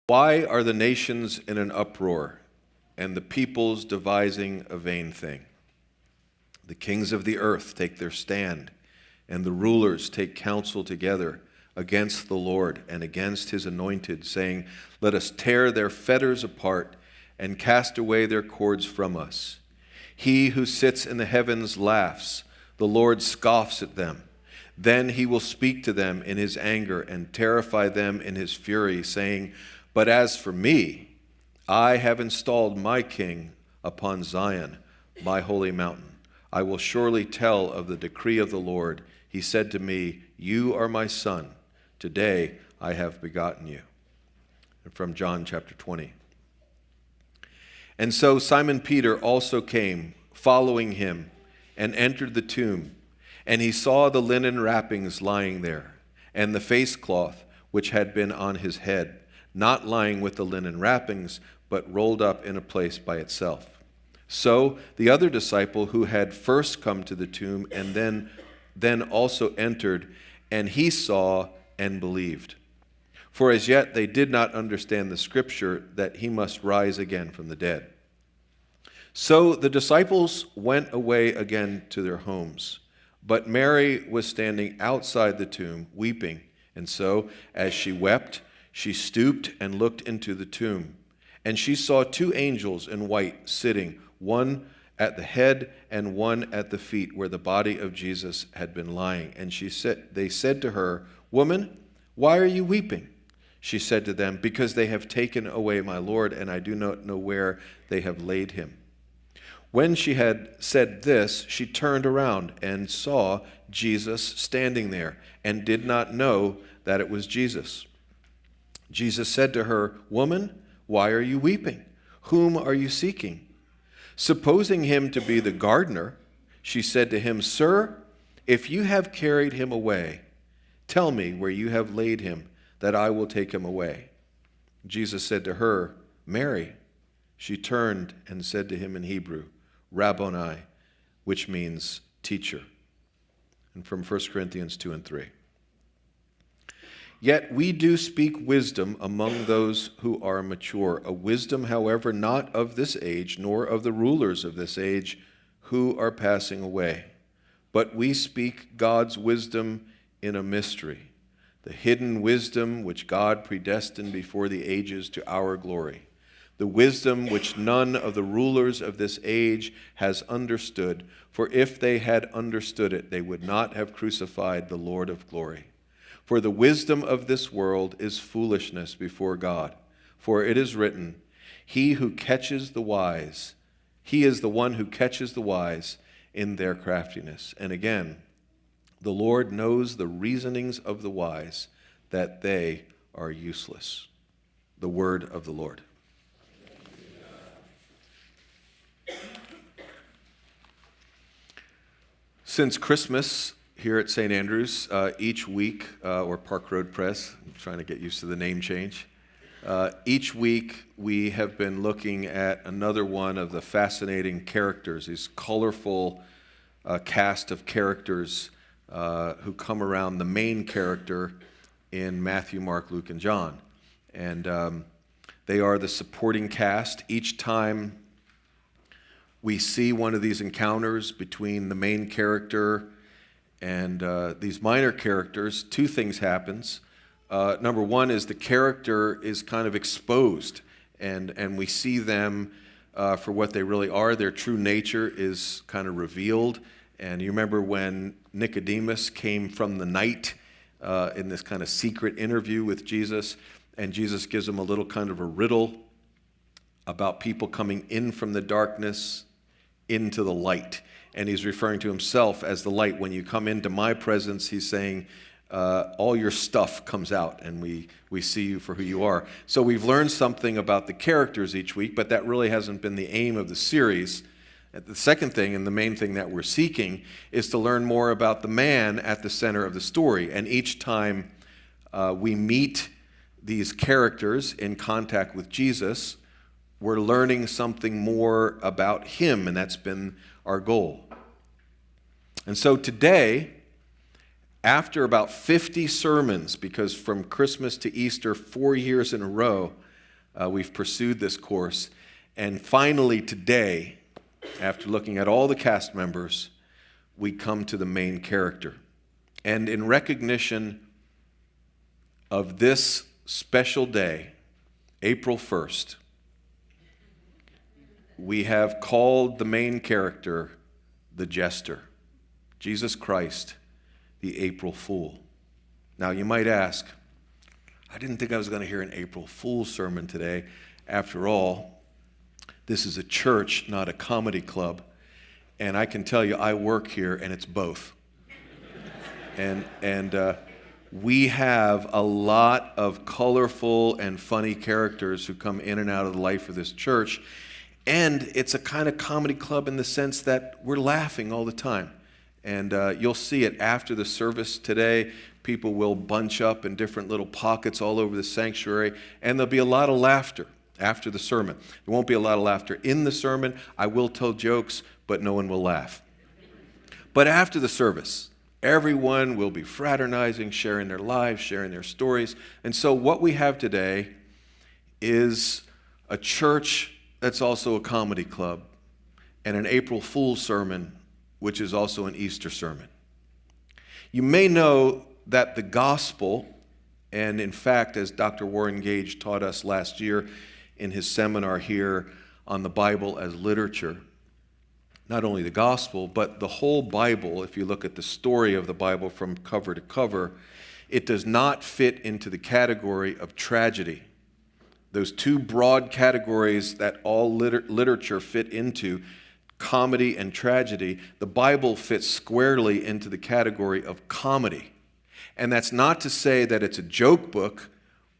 Why are the nations in an uproar, and the peoples devising a vain thing? The kings of the earth take their stand, and the rulers take counsel together against the Lord and against his anointed, saying, "Let us tear their fetters apart and cast away their cords from us." He who sits in the heavens laughs, the Lord scoffs at them. Then he will speak to them in his anger and terrify them in his fury, saying, "But as for me, I have installed my king upon Zion, my holy mountain. I will surely tell of the decree of the Lord. He said to me, 'You are my son. Today I have begotten you.'" And from John chapter 20. And so Simon Peter also came, following him, and entered the tomb. And he saw the linen wrappings lying there, and the face cloth which had been on his head, not lying with the linen wrappings, but rolled up in a place by itself. So the other disciple who had first come to the tomb and then also entered, and he saw and believed. For as yet they did not understand the scripture that he must rise again from the dead. So the disciples went away again to their homes. But Mary was standing outside the tomb, weeping. And so, as she wept, she stooped and looked into the tomb. And she saw two angels in white sitting, one at the head and one at the feet, where the body of Jesus had been lying. And they said to her, "Woman, why are you weeping?" She said to them, "Because they have taken away my Lord, and I do not know where they have laid him." When she had said this, she turned around and saw Jesus standing there, and did not know that it was Jesus. Jesus said to her, "Woman, why are you weeping? Whom are you seeking?" Supposing him to be the gardener, she said to him, "Sir, if you have carried him away, tell me where you have laid him, that I will take him away." Jesus said to her, "Mary." She turned and said to him in Hebrew, "Rabboni," which means teacher. And from 1 Corinthians 2 and 3. Yet we do speak wisdom among those who are mature, a wisdom, however, not of this age, nor of the rulers of this age who are passing away. But we speak God's wisdom in a mystery, the hidden wisdom which God predestined before the ages to our glory, the wisdom which none of the rulers of this age has understood, for if they had understood it, they would not have crucified the Lord of glory. For the wisdom of this world is foolishness before God. For it is written, he is the one who catches the wise in their craftiness. And again, the Lord knows the reasonings of the wise, that they are useless. The word of the Lord. Since Christmas here at St. Andrews, each week, or Park Road Press, I'm trying to get used to the name change, each week we have been looking at another one of the fascinating characters, these colorful cast of characters who come around the main character in Matthew, Mark, Luke, and John. And they are the supporting cast. Each time we see one of these encounters between the main character and these minor characters, two things happens. Number one is the character is kind of exposed, and we see them for what they really are. Their true nature is kind of revealed. And you remember when Nicodemus came from the night in this kind of secret interview with Jesus, and Jesus gives him a little kind of a riddle about people coming in from the darkness into the light. And he's referring to himself as the light. When you come into my presence, he's saying, all your stuff comes out, and we see you for who you are. So we've learned something about the characters each week, but that really hasn't been the aim of the series. The second thing, and the main thing that we're seeking, is to learn more about the man at the center of the story. And each time we meet these characters in contact with Jesus, we're learning something more about him, and that's been our goal. And so today, after about 50 sermons, because from Christmas to Easter, 4 years in a row, we've pursued this course. And finally today, after looking at all the cast members, we come to the main character. And in recognition of this special day, April 1st, we have called the main character the Jester, Jesus Christ, the April Fool. Now you might ask, I didn't think I was going to hear an April Fool's sermon today. After all, this is a church, not a comedy club. And I can tell you, I work here, and it's both. And we have a lot of colorful and funny characters who come in and out of the life of this church. And it's a kind of comedy club in the sense that we're laughing all the time. And you'll see it after the service today. People will bunch up in different little pockets all over the sanctuary, and there'll be a lot of laughter after the sermon. There won't be a lot of laughter in the sermon. I will tell jokes, but no one will laugh. But after the service, everyone will be fraternizing, sharing their lives, sharing their stories. And so what we have today is a church that's also a comedy club, and an April Fool's sermon, which is also an Easter sermon. You may know that the gospel, and in fact, as Dr. Warren Gage taught us last year in his seminar here on the Bible as literature, not only the gospel, but the whole Bible, if you look at the story of the Bible from cover to cover, it does not fit into the category of tragedy. Those two broad categories that all literature fit into, comedy and tragedy, the Bible fits squarely into the category of comedy. And that's not to say that it's a joke book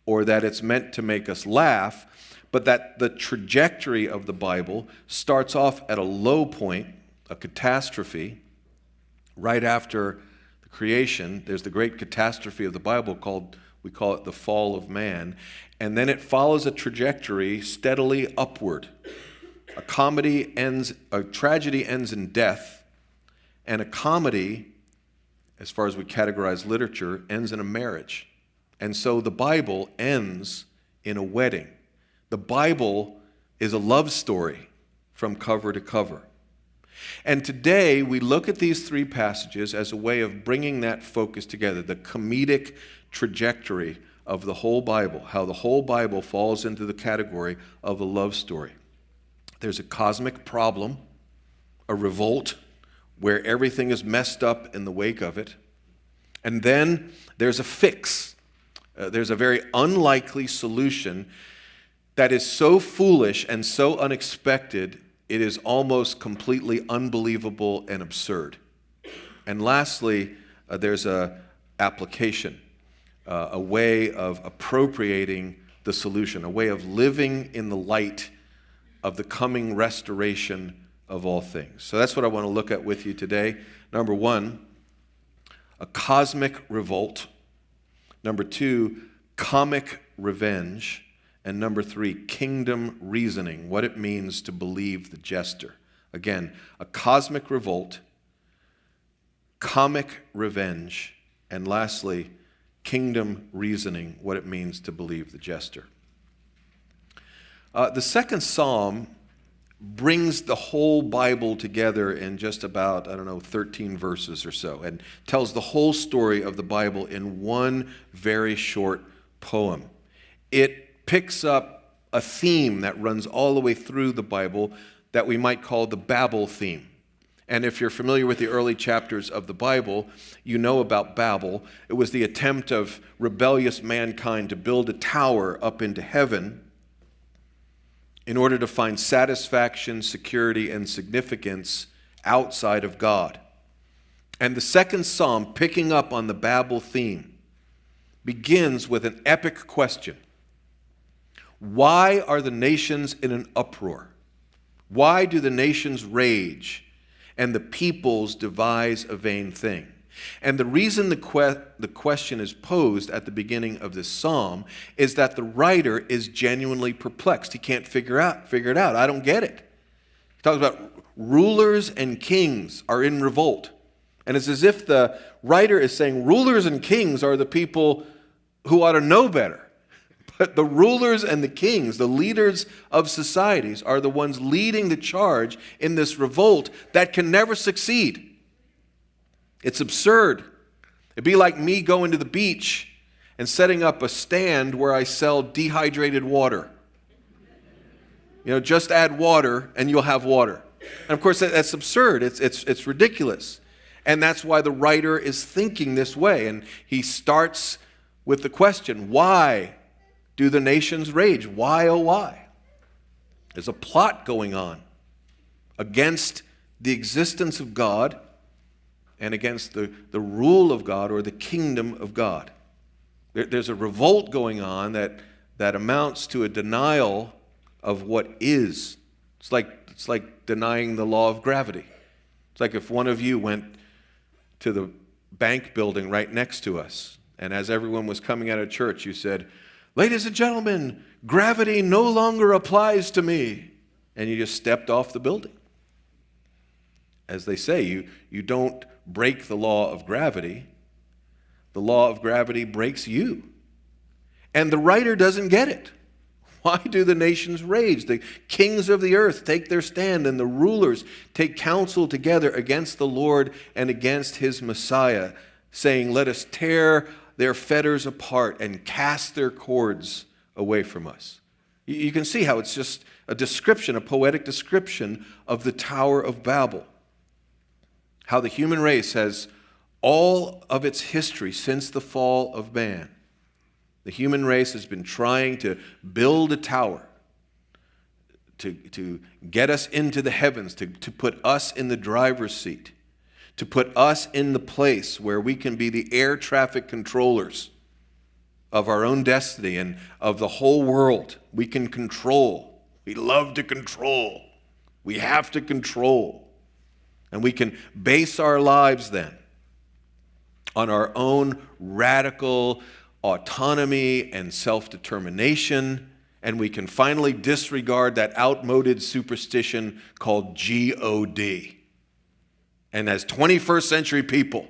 or that it's meant to make us laugh, but that the trajectory of the Bible starts off at a low point, a catastrophe, right after the creation. There's the great catastrophe of the Bible we call it the fall of man, and then it follows a trajectory steadily upward. A tragedy ends in death, and a comedy, as far as we categorize literature, ends in a marriage. And so the Bible ends in a wedding. The Bible is a love story from cover to cover. And today we look at these three passages as a way of bringing that focus together, the comedic trajectory of the whole Bible, how the whole Bible falls into the category of a love story. There's a cosmic problem, a revolt, where everything is messed up in the wake of it. And then there's a fix. There's a very unlikely solution that is so foolish and so unexpected, it is almost completely unbelievable and absurd. And lastly, there's an application, a way of appropriating the solution, a way of living in the light of the coming restoration of all things. So that's what I want to look at with you today. Number one, a cosmic revolt. Number two, comic revenge. And number three, kingdom reasoning, what it means to believe the jester. Again, a cosmic revolt, comic revenge, and lastly, kingdom reasoning, what it means to believe the jester. The second psalm brings the whole Bible together in just about, 13 verses or so, and tells the whole story of the Bible in one very short poem. It picks up a theme that runs all the way through the Bible that we might call the Babel theme. And if you're familiar with the early chapters of the Bible, you know about Babel. It was the attempt of rebellious mankind to build a tower up into heaven in order to find satisfaction, security, and significance outside of God. And the second psalm, picking up on the Babel theme, begins with an epic question. Why are the nations in an uproar? Why do the nations rage and the peoples devise a vain thing? And the reason the question is posed at the beginning of this psalm is that the writer is genuinely perplexed. He can't figure it out. I don't get it. He talks about rulers and kings are in revolt. And it's as if the writer is saying rulers and kings are the people who ought to know better. But the rulers and the kings, the leaders of societies, are the ones leading the charge in this revolt that can never succeed. It's absurd. It'd be like me going to the beach and setting up a stand where I sell dehydrated water. Just add water and you'll have water. And of course, that's absurd. It's ridiculous. And that's why the writer is thinking this way. And he starts with the question, why do the nations rage? Why, oh why? There's a plot going on against the existence of God and against the rule of God or the kingdom of God. There's a revolt going on that amounts to a denial of what is. It's like denying the law of gravity. It's like if one of you went to the bank building right next to us, and as everyone was coming out of church, you said, "Ladies and gentlemen, gravity no longer applies to me," and you just stepped off the building. As they say, you don't break the law of gravity. The law of gravity breaks you. And the writer doesn't get it. Why do the nations rage? The kings of the earth take their stand, and the rulers take counsel together against the Lord and against his Messiah, saying, "Let us tear their fetters apart and cast their cords away from us." You can see how it's just a description, a poetic description of the Tower of Babel. How the human race has all of its history since the fall of man. The human race has been trying to build a tower to get us into the heavens, to put us in the driver's seat, to put us in the place where we can be the air traffic controllers of our own destiny and of the whole world. We can control. We love to control. We have to control. And we can base our lives then on our own radical autonomy and self-determination, and we can finally disregard that outmoded superstition called God. And as 21st century people,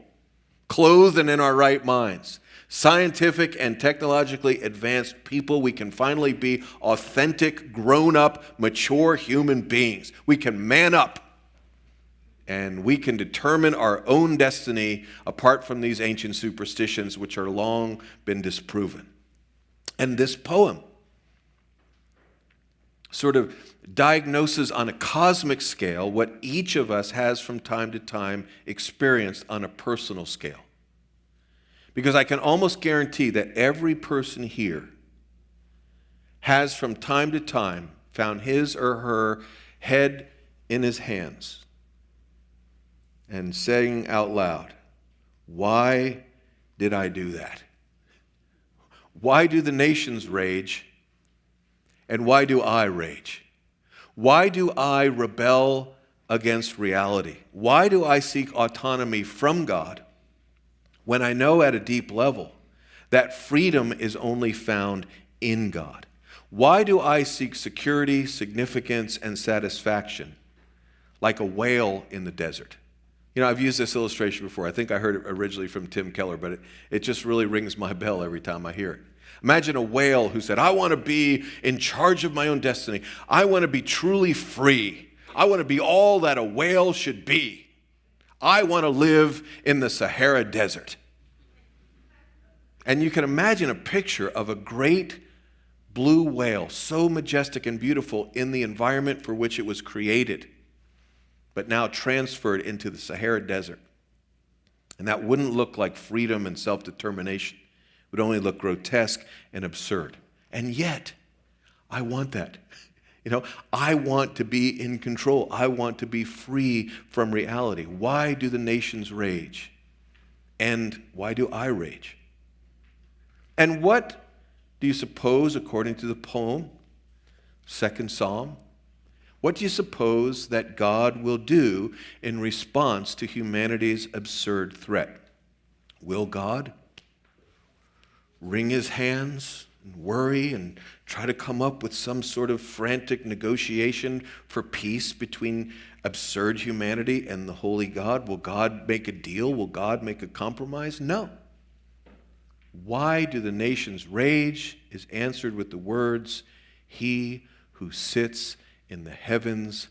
clothed and in our right minds, scientific and technologically advanced people, we can finally be authentic, grown-up, mature human beings. We can man up, and we can determine our own destiny apart from these ancient superstitions which are long been disproven. And this poem sort of diagnoses on a cosmic scale what each of us has from time to time experienced on a personal scale. Because I can almost guarantee that every person here has from time to time found his or her head in his hands and saying out loud, "Why did I do that? Why do the nations rage? And why do I rage? Why do I rebel against reality? Why do I seek autonomy from God when I know at a deep level that freedom is only found in God? Why do I seek security, significance, and satisfaction like a whale in the desert?" I've used this illustration before. I think I heard it originally from Tim Keller, but it just really rings my bell every time I hear it. Imagine a whale who said, "I want to be in charge of my own destiny. I want to be truly free. I want to be all that a whale should be. I want to live in the Sahara Desert." And you can imagine a picture of a great blue whale, so majestic and beautiful in the environment for which it was created, but now transferred into the Sahara Desert. And that wouldn't look like freedom and self-determination. It would only look grotesque and absurd. And yet, I want that. I want to be in control. I want to be free from reality. Why do the nations rage? And why do I rage? And what do you suppose, according to the poem, Second Psalm, what do you suppose that God will do in response to humanity's absurd threat? Will God wring his hands and worry and try to come up with some sort of frantic negotiation for peace between absurd humanity and the holy God? Will God make a deal? Will God make a compromise? No. Why do the nations rage? Is answered with the words, he who sits in the heavens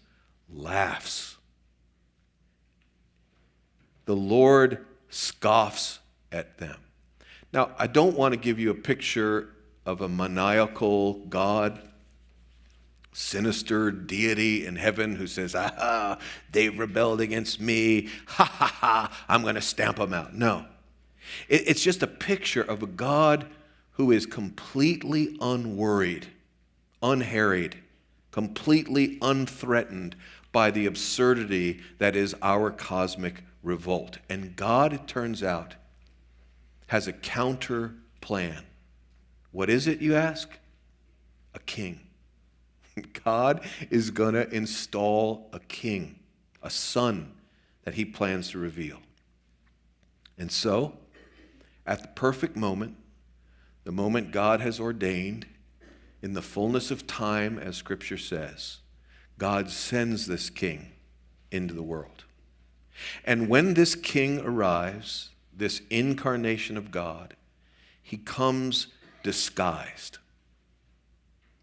laughs. The Lord scoffs at them. Now, I don't want to give you a picture of a maniacal God, sinister deity in heaven who says, aha, they've rebelled against me, ha ha ha, I'm going to stamp them out. No. It's just a picture of a God who is completely unworried, unharried, completely unthreatened by the absurdity that is our cosmic revolt. And God, it turns out, has a counter plan. What is it, you ask? A king. God is going to install a king, a son that he plans to reveal. And so, at the perfect moment, the moment God has ordained, in the fullness of time, as Scripture says, God sends this king into the world. And when this king arrives, this incarnation of God, he comes disguised.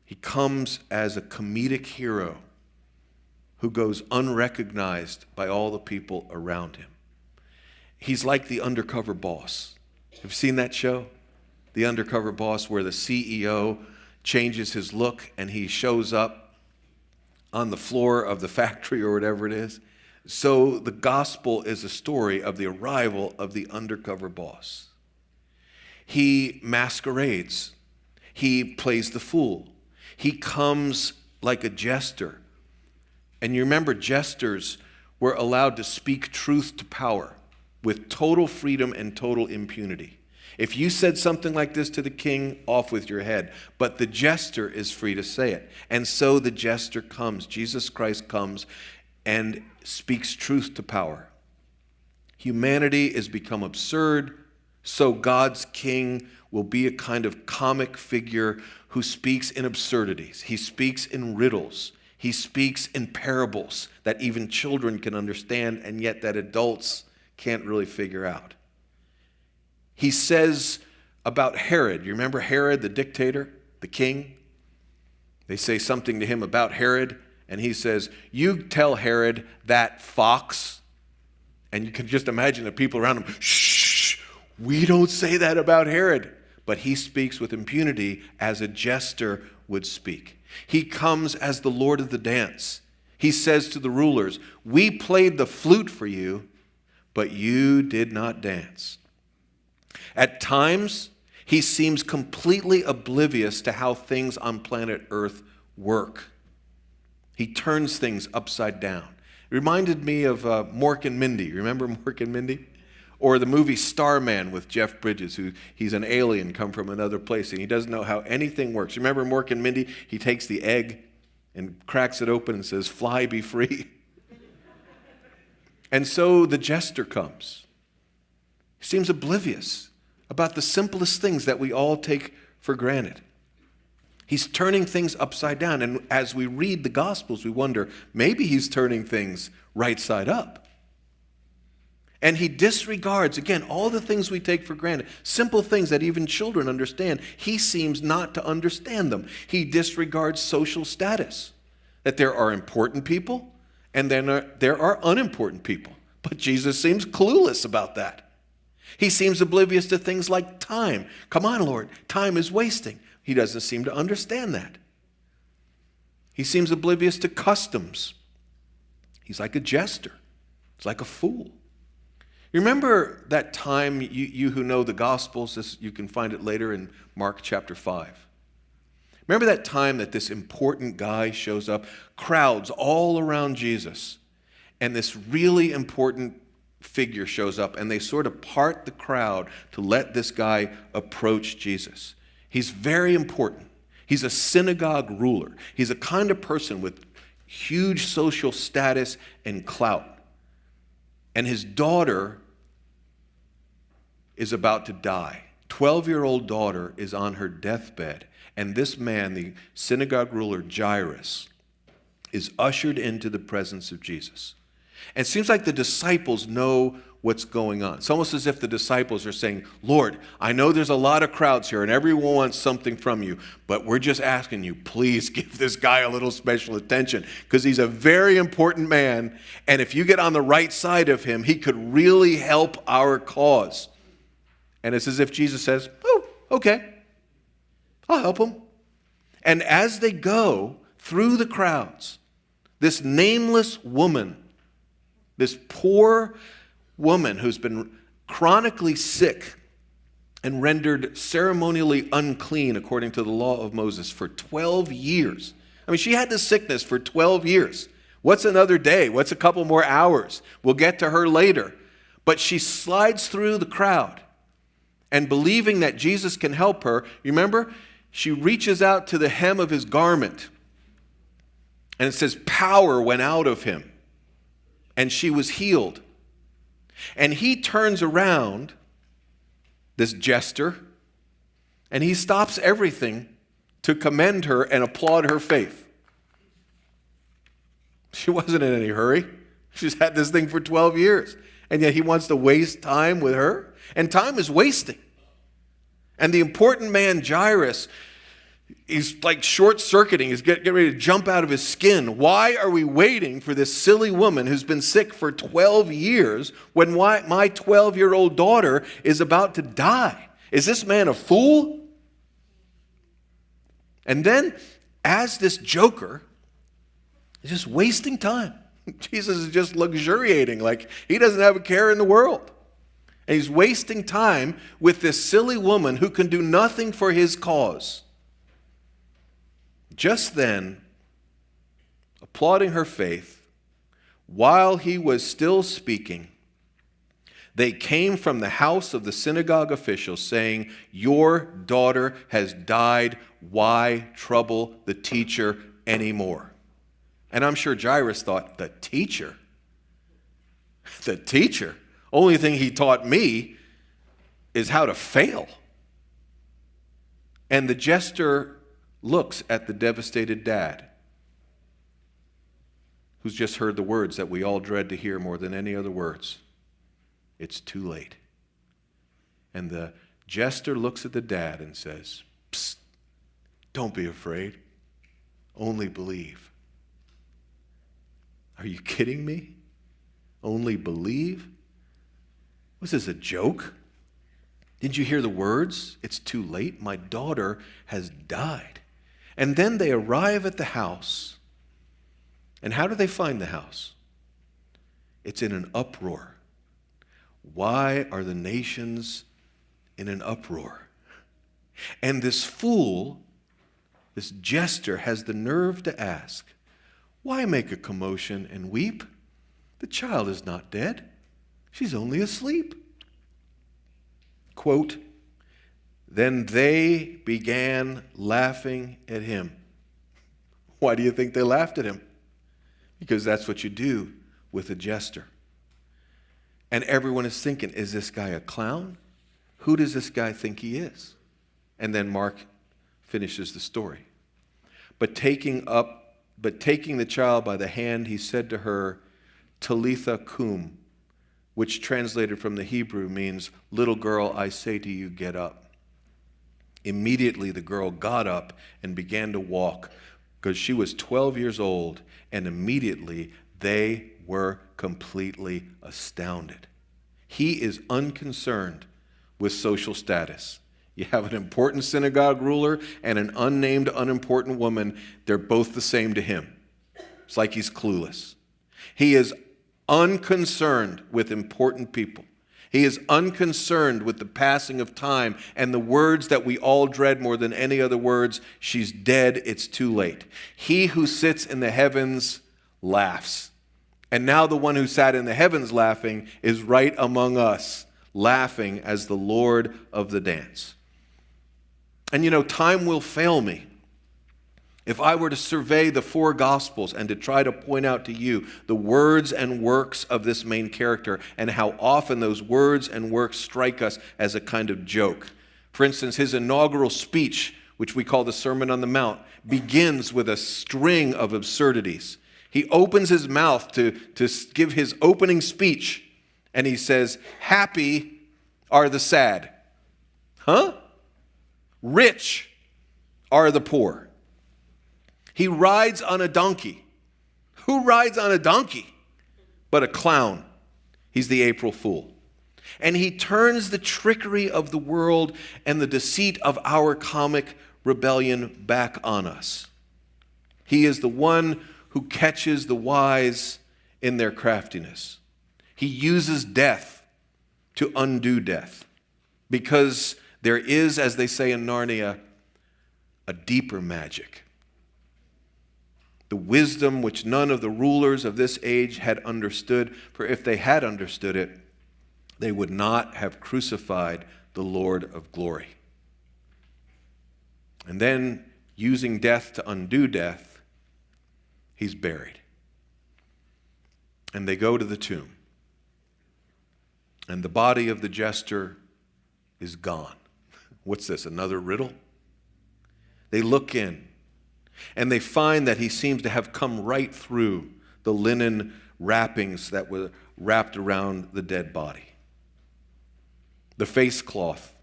He comes as a comedic hero who goes unrecognized by all the people around him. He's like the undercover boss. Have you seen that show? The Undercover Boss, where the CEO changes his look and he shows up on the floor of the factory or whatever it is. So the gospel is a story of the arrival of the undercover boss. He masquerades. He plays the fool. He comes like a jester. And you remember, jesters were allowed to speak truth to power with total freedom and total impunity. If you said something like this to the king, off with your head. But the jester is free to say it. And so the jester comes. Jesus Christ comes and speaks truth to power. Humanity is become absurd, so God's king will be a kind of comic figure who speaks in absurdities. He speaks in riddles. He speaks in parables that even children can understand and yet that adults can't really figure out. He says about Herod, you remember Herod, the dictator, the king? They say something to him about Herod, and he says, you tell Herod that fox. And you can just imagine the people around him, shh, we don't say that about Herod. But he speaks with impunity as a jester would speak. He comes as the Lord of the dance. He says to the rulers, we played the flute for you, but you did not dance. At times, he seems completely oblivious to how things on planet Earth work. He turns things upside down. It reminded me of Mork and Mindy. Remember Mork and Mindy? Or the movie Starman with Jeff Bridges, he's an alien come from another place, and he doesn't know how anything works. Remember Mork and Mindy? He takes the egg and cracks it open and says, fly, be free. And so the jester comes. He seems oblivious about the simplest things that we all take for granted. He's turning things upside down. And as we read the Gospels, we wonder, maybe he's turning things right side up. And he disregards, again, all the things we take for granted, simple things that even children understand. He seems not to understand them. He disregards social status, that there are important people and then there are unimportant people. But Jesus seems clueless about that. He seems oblivious to things like time. Come on, Lord, time is wasting. He doesn't seem to understand that. He seems oblivious to customs. He's like a jester. He's like a fool. You remember that time, you who know the Gospels, you can find it later in Mark chapter 5. Remember that time that this important guy shows up, crowds all around Jesus, and this really important figure shows up, and they sort of part the crowd to let this guy approach Jesus. He's very important. He's a synagogue ruler. He's a kind of person with huge social status and clout. And his daughter is about to die. 12-year-old daughter is on her deathbed, and this man, the synagogue ruler Jairus, is ushered into the presence of Jesus. And it seems like the disciples know what's going on. It's almost as if the disciples are saying, Lord, I know there's a lot of crowds here and everyone wants something from you, but we're just asking you, please give this guy a little special attention because he's a very important man, and if you get on the right side of him, he could really help our cause. And it's as if Jesus says, oh, okay, I'll help him. And as they go through the crowds, this nameless woman, this poor woman who's been chronically sick and rendered ceremonially unclean according to the law of Moses for 12 years. I mean, she had this sickness for 12 years. What's another day? What's a couple more hours? We'll get to her later. But she slides through the crowd and believing that Jesus can help her, remember, she reaches out to the hem of his garment. And it says power went out of him. And she was healed. And he turns around, this jester, and he stops everything to commend her and applaud her faith. She wasn't in any hurry. She's had this thing for 12 years. And yet he wants to waste time with her. And time is wasting. And the important man, Jairus, he's like short-circuiting. He's getting ready to jump out of his skin. Why are we waiting for this silly woman who's been sick for 12 years when my 12-year-old daughter is about to die? Is this man a fool? And then, as this joker is just wasting time, Jesus is just luxuriating like he doesn't have a care in the world. And he's wasting time with this silly woman who can do nothing for his cause. Just then, applauding her faith, while he was still speaking, they came from the house of the synagogue official saying, "Your daughter has died. Why trouble the teacher anymore?" And I'm sure Jairus thought, the teacher? The teacher? Only thing he taught me is how to fail. And the jester looks at the devastated dad, who's just heard the words that we all dread to hear more than any other words. It's too late. And the jester looks at the dad and says, "Psst, don't be afraid. Only believe." Are you kidding me? Only believe? Was this a joke? Didn't you hear the words? It's too late. My daughter has died. And then they arrive at the house. And how do they find the house? It's in an uproar. Why are the nations in an uproar? And this fool, this jester, has the nerve to ask, "Why make a commotion and weep? The child is not dead. She's only asleep." Quote, "Then they began laughing at him." Why do you think they laughed at him? Because that's what you do with a jester. And everyone is thinking, is this guy a clown? Who does this guy think he is? And then Mark finishes the story. But taking the child by the hand, he said to her, "Talitha cum," which translated from the Hebrew means, "Little girl, I say to you, get up." Immediately the girl got up and began to walk, because she was 12 years old, and immediately they were completely astounded. He is unconcerned with social status. You have an important synagogue ruler and an unnamed, unimportant woman. They're both the same to him. It's like he's clueless. He is unconcerned with important people. He is unconcerned with the passing of time and the words that we all dread more than any other words. She's dead, it's too late. He who sits in the heavens laughs. And now the one who sat in the heavens laughing is right among us, laughing as the Lord of the dance. And time will fail me. If I were to survey the four Gospels and to try to point out to you the words and works of this main character and how often those words and works strike us as a kind of joke. For instance, his inaugural speech, which we call the Sermon on the Mount, begins with a string of absurdities. He opens his mouth to give his opening speech, And he says, happy are the sad. Huh? Rich are the poor. He rides on a donkey. Who rides on a donkey but a clown? He's the April Fool. And he turns the trickery of the world and the deceit of our comic rebellion back on us. He is the one who catches the wise in their craftiness. He uses death to undo death, because there is, as they say in Narnia, a deeper magic. The wisdom which none of the rulers of this age had understood, for if they had understood it, they would not have crucified the Lord of glory. And then, using death to undo death, he's buried. And they go to the tomb. And the body of the jester is gone. What's this, another riddle? They look in, and they find that he seems to have come right through the linen wrappings that were wrapped around the dead body. The face cloth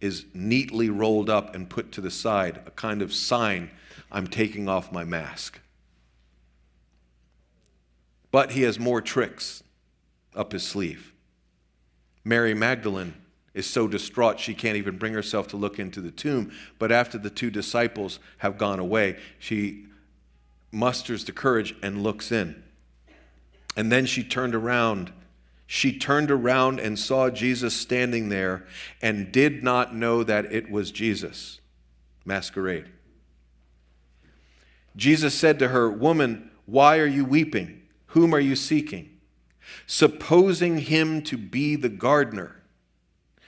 is neatly rolled up and put to the side, a kind of sign, I'm taking off my mask. But he has more tricks up his sleeve. Mary Magdalene is so distraught she can't even bring herself to look into the tomb. But after the two disciples have gone away, she musters the courage and looks in. And then she turned around. She turned around and saw Jesus standing there and did not know that it was Jesus. Masquerade. Jesus said to her, "Woman, why are you weeping? Whom are you seeking?" Supposing him to be the gardener,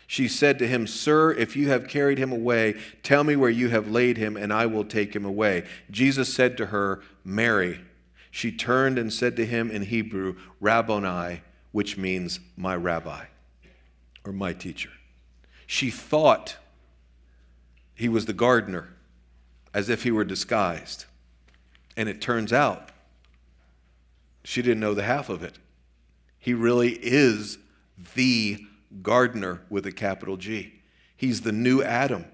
she said to him, "Sir, if you have carried him away, tell me where you have laid him, and I will take him away." Jesus said to her, "Mary." She turned and said to him in Hebrew, "Rabboni," which means my rabbi, or my teacher. She thought he was the gardener, as if he were disguised. And it turns out she didn't know the half of it. He really is the gardener with a capital G. He's the new Adam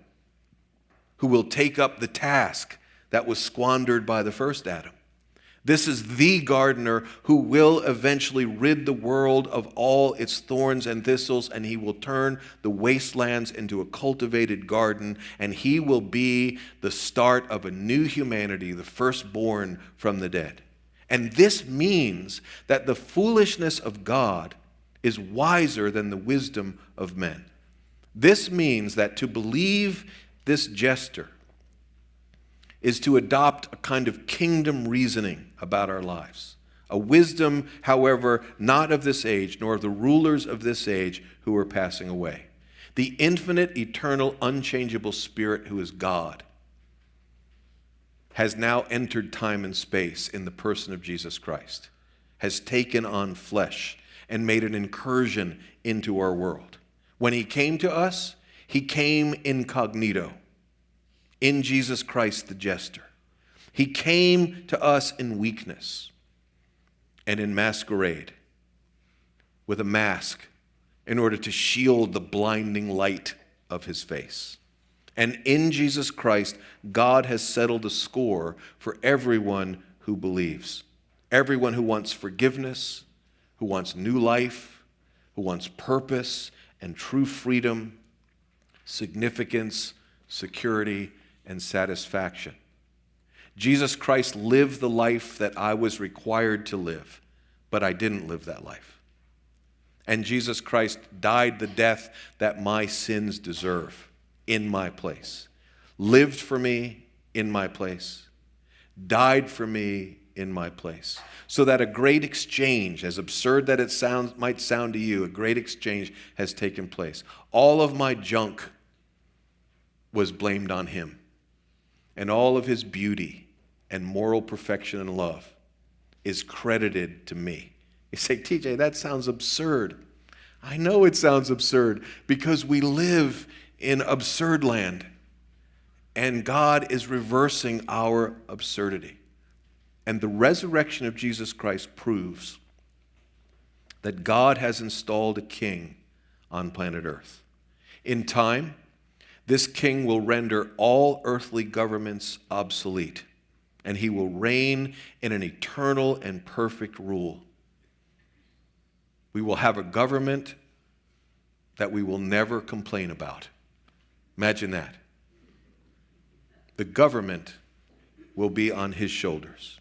who will take up the task that was squandered by the first Adam. This is the gardener who will eventually rid the world of all its thorns and thistles, and he will turn the wastelands into a cultivated garden, and he will be the start of a new humanity, the firstborn from the dead. And this means that the foolishness of God is wiser than the wisdom of men. This means that to believe this jester is to adopt a kind of kingdom reasoning about our lives. A wisdom, however, not of this age, nor of the rulers of this age who are passing away. The infinite, eternal, unchangeable Spirit who is God has now entered time and space in the person of Jesus Christ, has taken on flesh and made an incursion into our world. When he came to us, he came incognito, in Jesus Christ the jester. He came to us in weakness and in masquerade, with a mask in order to shield the blinding light of his face. And in Jesus Christ, God has settled a score for everyone who believes. Everyone who wants forgiveness, who wants new life, who wants purpose and true freedom, significance, security, and satisfaction. Jesus Christ lived the life that I was required to live, but I didn't live that life. And Jesus Christ died the death that my sins deserve in my place, lived for me in my place, died for me in my place, so that a great exchange, as absurd that it might sound to you, a great exchange has taken place. All of my junk was blamed on him, and all of his beauty and moral perfection and love is credited to me. You say, TJ, that sounds absurd. I know it sounds absurd because we live in absurd land, and God is reversing our absurdity. And the resurrection of Jesus Christ proves that God has installed a king on planet Earth. In time, this king will render all earthly governments obsolete, and he will reign in an eternal and perfect rule. We will have a government that we will never complain about. Imagine that. The government will be on his shoulders.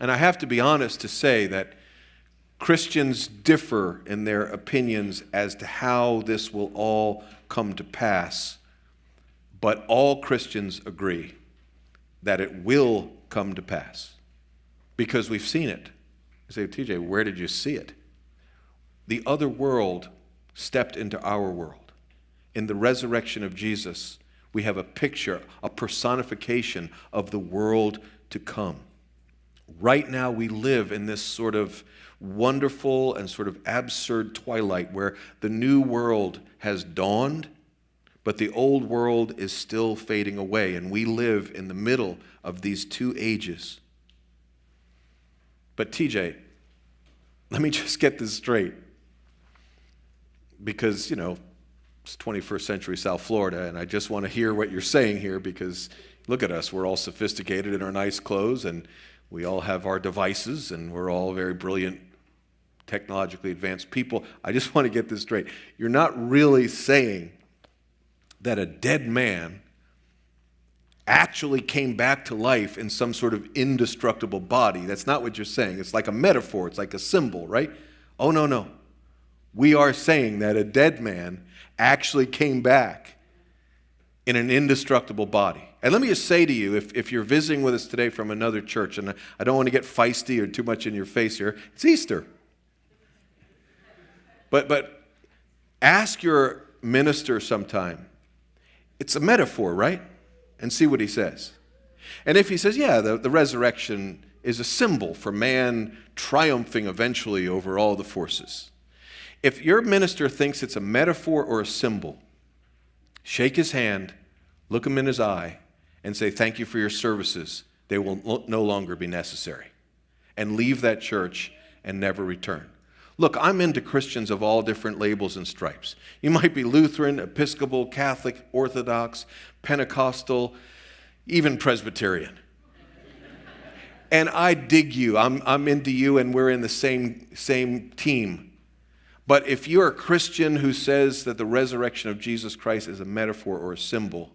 And I have to be honest to say that Christians differ in their opinions as to how this will all come to pass, but all Christians agree that it will come to pass because we've seen it. You say, TJ, where did you see it? The other world stepped into our world. In the resurrection of Jesus, we have a picture, a personification of the world to come. Right now, we live in this sort of wonderful and sort of absurd twilight where the new world has dawned, but the old world is still fading away, and we live in the middle of these two ages. But TJ, let me just get this straight, because, it's 21st century South Florida, and I just want to hear what you're saying here, because look at us, we're all sophisticated in our nice clothes, and we all have our devices, and we're all very brilliant, technologically advanced people. I just want to get this straight. You're not really saying that a dead man actually came back to life in some sort of indestructible body. That's not what you're saying. It's like a metaphor. It's like a symbol, right? Oh, no. We are saying that a dead man actually came back in an indestructible body. And let me just say to you, if you're visiting with us today from another church, and I don't want to get feisty or too much in your face here, it's Easter. But ask your minister sometime. It's a metaphor, right? And see what he says. And if he says, yeah, the resurrection is a symbol for man triumphing eventually over all the forces. If your minister thinks it's a metaphor or a symbol, shake his hand, look him in his eye, and say, thank you for your services. They will no longer be necessary. And leave that church and never return. Look, I'm into Christians of all different labels and stripes. You might be Lutheran, Episcopal, Catholic, Orthodox, Pentecostal, even Presbyterian. And I dig you. I'm into you, and we're in the same team. But if you're a Christian who says that the resurrection of Jesus Christ is a metaphor or a symbol,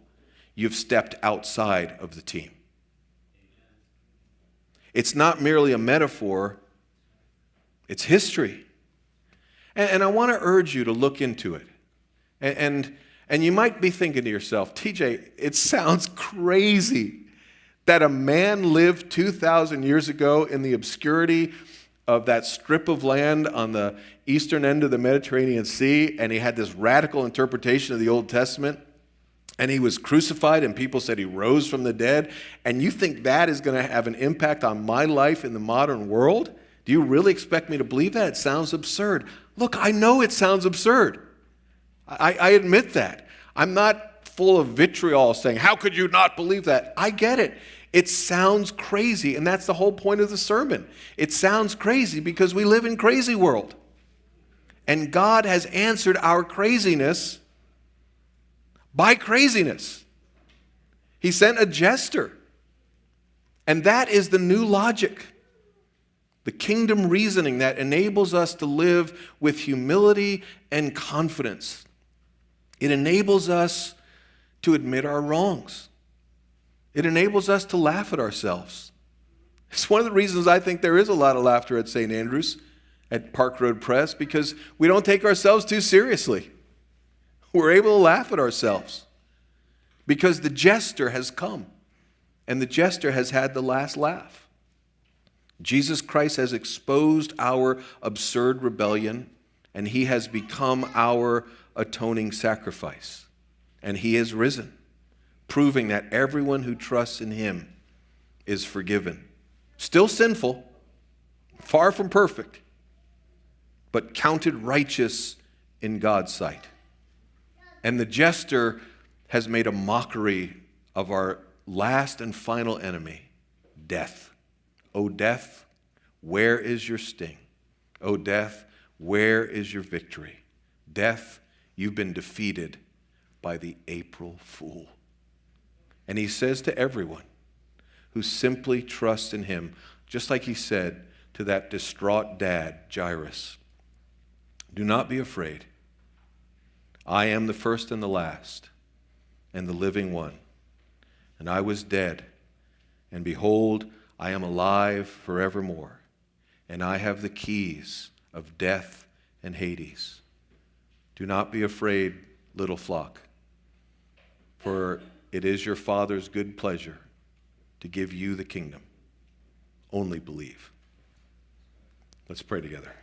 you've stepped outside of the team. It's not merely a metaphor, it's history. And I want to urge you to look into it. And you might be thinking to yourself, TJ, it sounds crazy that a man lived 2,000 years ago in the obscurity of that strip of land on the eastern end of the Mediterranean Sea, and he had this radical interpretation of the Old Testament, and he was crucified, and people said he rose from the dead, and you think that is going to have an impact on my life in the modern world? Do you really expect me to believe that? It sounds absurd. Look, I know it sounds absurd. I admit that. I'm not full of vitriol saying, how could you not believe that? I get it. It sounds crazy, and that's the whole point of the sermon. It sounds crazy because we live in crazy world. And God has answered our craziness by craziness. He sent a jester. And that is the new logic. The kingdom reasoning that enables us to live with humility and confidence. It enables us to admit our wrongs. It enables us to laugh at ourselves. It's one of the reasons I think there is a lot of laughter at St. Andrew's, at Park Road Press, because we don't take ourselves too seriously. We're able to laugh at ourselves because the jester has come, and the jester has had the last laugh. Jesus Christ has exposed our absurd rebellion, and he has become our atoning sacrifice. And he is risen, proving that everyone who trusts in him is forgiven. Still sinful, far from perfect, but counted righteous in God's sight. And the jester has made a mockery of our last and final enemy, death. O death, where is your sting? O death, Where is your victory? Death, you've been defeated by the April Fool. And he says to everyone who simply trusts in him, just like he said to that distraught dad, Jairus, do not be afraid. I am the first and the last, and the living one. And I was dead, and behold, I am alive forevermore, and I have the keys of death and Hades. Do not be afraid, little flock, for it is your Father's good pleasure to give you the kingdom. Only believe. Let's pray together.